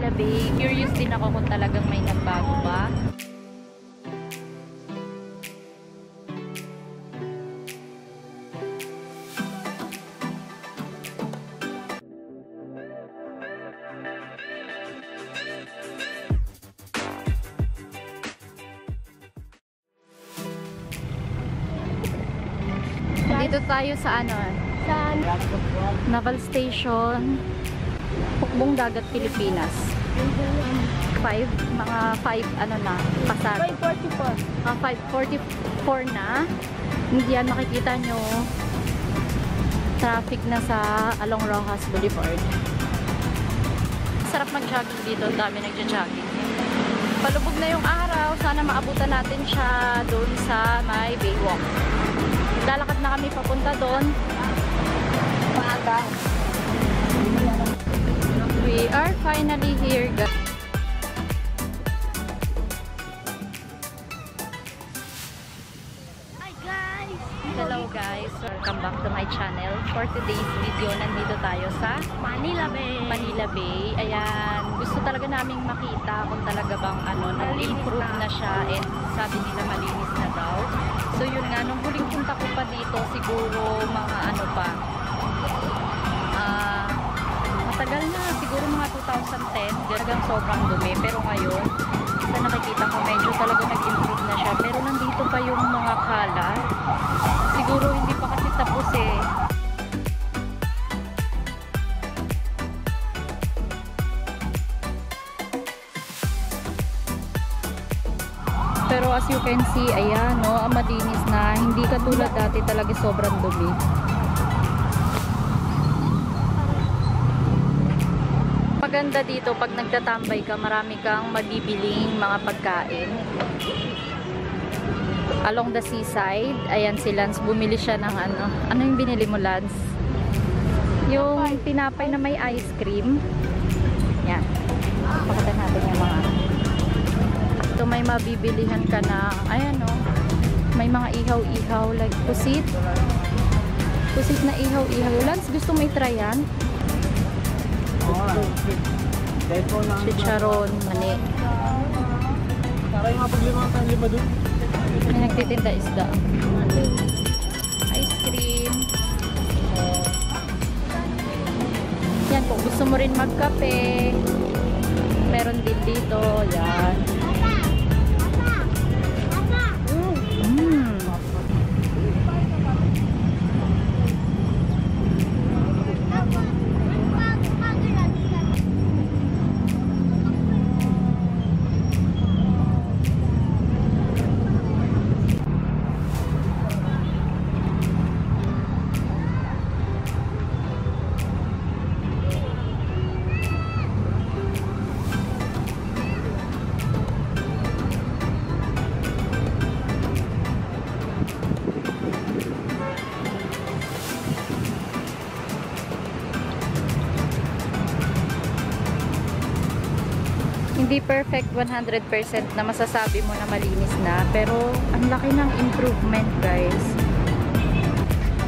Manila Bay. Curious din ako kung talagang may nagbago ba. Dito tayo sa Naval Station, Hukbong Dagat, Pilipinas. Mga 5 na, pasado. 5:44 na. Hindi yan makikita nyo. Traffic na sa along Rojas Boulevard. Sarap mag-jogging dito. Ang dami nagja-jogging. Palubog na yung araw. Sana maabutan natin siya doon sa may Baywalk. Lalakad na kami papunta doon. Maaga. We are finally here, guys. Hi guys! Hello guys! Welcome back to my channel. For today's video, nandito tayo sa Manila Bay. Manila Bay. Ayan. Gusto talaga naming makita kung talaga bang nag-improve na siya, and sabi nila malinis na daw. So yun nga, nung huling punta ko pa dito, siguro mga matagal na, siguro mga 2010, talagang sobrang dumi. Pero ngayon, sa nakikita ko, medyo talaga nag-improve na siya. Pero nandito pa yung mga kalat. Siguro hindi pa kasi tapos eh. Pero as you can see, ayan, no, malinis na. Hindi katulad dati, talaga sobrang dumi. Maganda dito, pag nagtatambay ka, marami kang mabibiling mga pagkain. Along the seaside, ayan si Lance, bumili siya ng ano yung binili mo, Lance? Yung tinapay na may ice cream. Yan. Pakita natin yung mga ito, may mabibilihan ka na, ayan o, may mga ihaw-ihaw, like pusit na ihaw-ihaw. Lance, gusto mo i-try yan? Chicharon, mani. May nagtitinda isda. Ice cream. Yan, kung gusto mo rin magkape, meron din dito. Yan. Hindi perfect 100% na masasabi mo na malinis na, pero ang laki ng improvement, guys.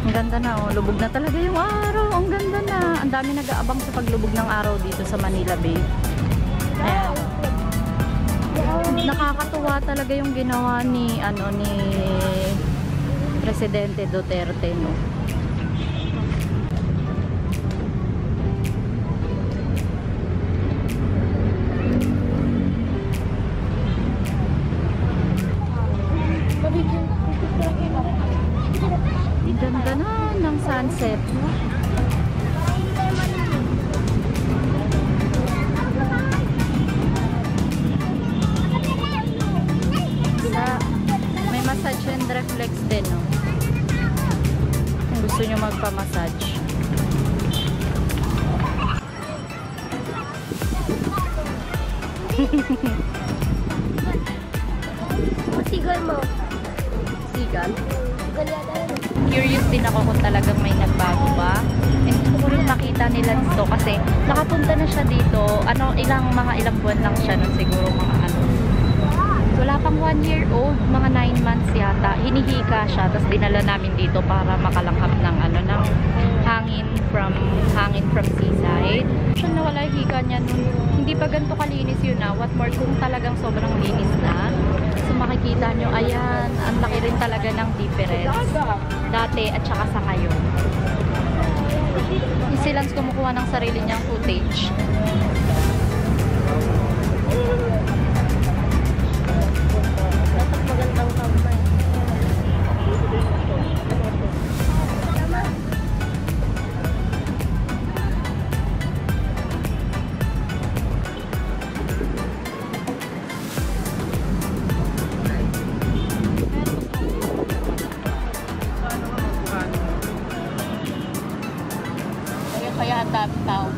Ang ganda na, oh. Lubog na talaga yung araw. Ang ganda na. Ang dami nag-aabang sa paglubog ng araw dito sa Manila Bay. Ayan. Nakakatuwa talaga yung ginawa ni Presidente Duterte, no? Ganda na ng sunset. May massage and reflex din, no? Kung gusto nyo magpa-massage. Sigal mo. Sigal? Curious din ako kung talagang may nagbago ba. And gusto ko rin makita nila dito kasi nakapunta na siya dito. Ilang buwan lang siya nun, siguro mga Wala pang 1 year old, mga 9 months yata. Hinihika siya, tapos dinala namin dito para makalanghap ng ano, ng hangin from seaside. Siya nawala yung hika niya nun. Hindi pa ganito kalinis yun na. What more kung talagang sobrang linis na. So makikita nyo, ayan, ang laki rin talaga ng difference. Dati at saka sa ngayon. Yung silans kumukuha ng sarili niyang footage. Dapat magandang kamay. Kaya ang dami tao.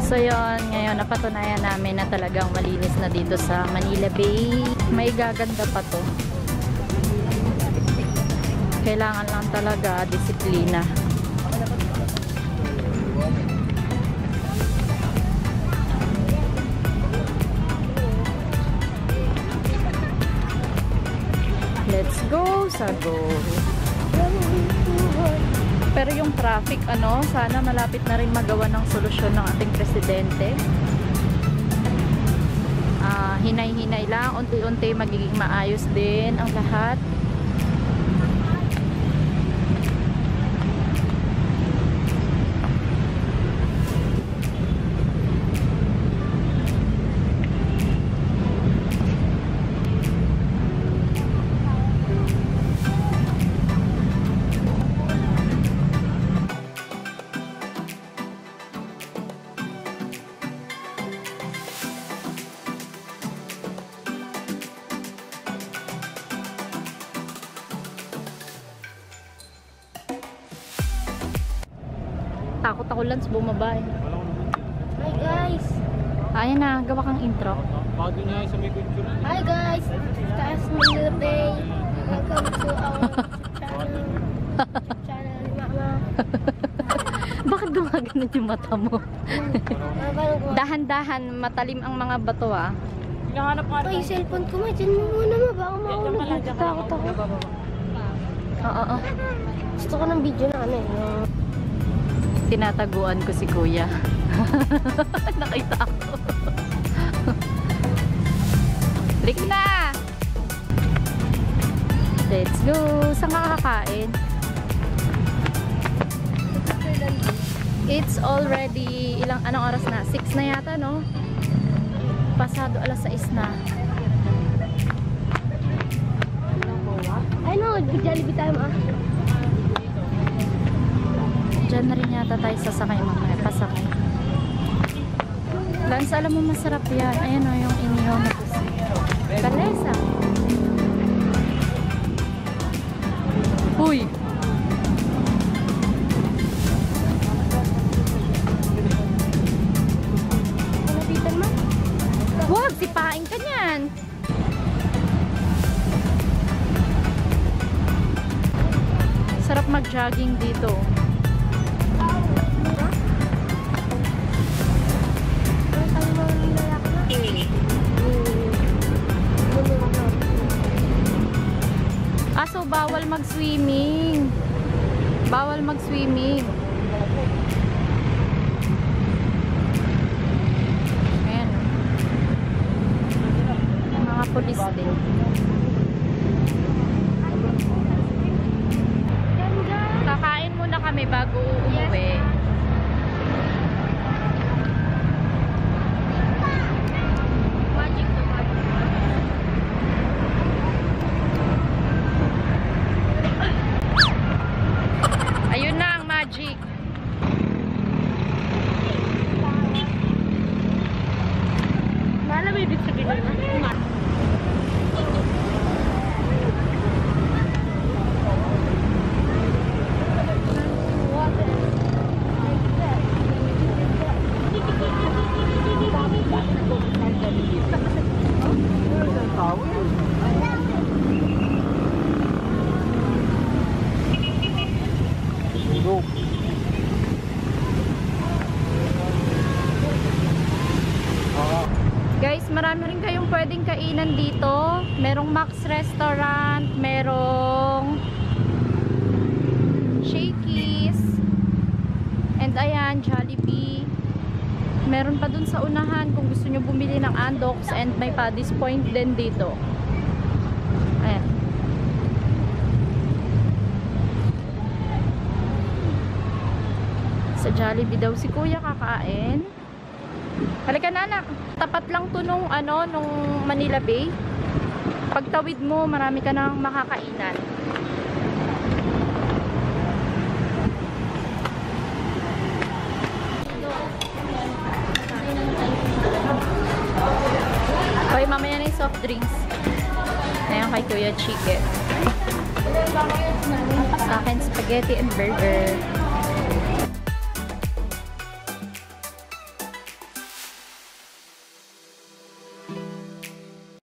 So yun, ngayon napatunayan namin na talagang malinis na dito sa Manila Bay. May gaganda pa to. Kailangan lang talaga disiplina. Let's go, Sago. Pero yung traffic, ano, sana malapit na rin magawa ng solusyon ng ating presidente. Hinay-hinay lang, unti-unti magiging maayos din ang lahat. Takot ako Lance, bumaba eh. Hi guys! Ayan na, gawa kang intro. Bago niya sa may picture. Hi guys! Taas Manila Bay. Welcome to our channel. Channel ni Mama. Bakit gumaganon yung mata mo? Dahan-dahan, matalim ang mga bato ah. Hinahanap nga Ay, cellphone ko ma. Diyan mo muna ma. Baka maulog. Takot ako. Oo. Gusto ko ng video na ano eh. Tinataguan ko si Kuya. Nakita ako. Lik na! Let's go! Saan ka kakain? It's already, anong oras na? 6 na yata, no? Pasado alas 6 na. Ay no, Jollibee tayo ma. Diyan na rin yata tayo sasakay mamaya. Pasakay. Lance, alam mo masarap yan. Ayan o, yung inihaw na pusi. Kalesa. Uy! Malapitan ma? Wag! Sipain ka niyan! Sarap mag-jogging dito. So bawal mag-swimming. Bawal mag-swimming. Ayan. Mga pulis din. Kakain muna kami bago umuwi. Ayun na ang magic. Alam mo ibig sabihin na? Go. Guys, marami rin kayong pwedeng kainan dito. Merong Max Restaurant, merong Shakey's, and ayan, Jollibee. Meron pa dun sa unahan kung gusto nyo bumili ng Andox, and may Paddy's Point din dito. Ayan. Sa Jollibee daw si Kuya kakain. Halika na anak. Tapat lang to nung Manila Bay. Pagtawid mo, marami ka nang makakainan. Okay, mamaya na yung soft drinks. Ayan kay Kuya Chicken. Sa akin, spaghetti and burger.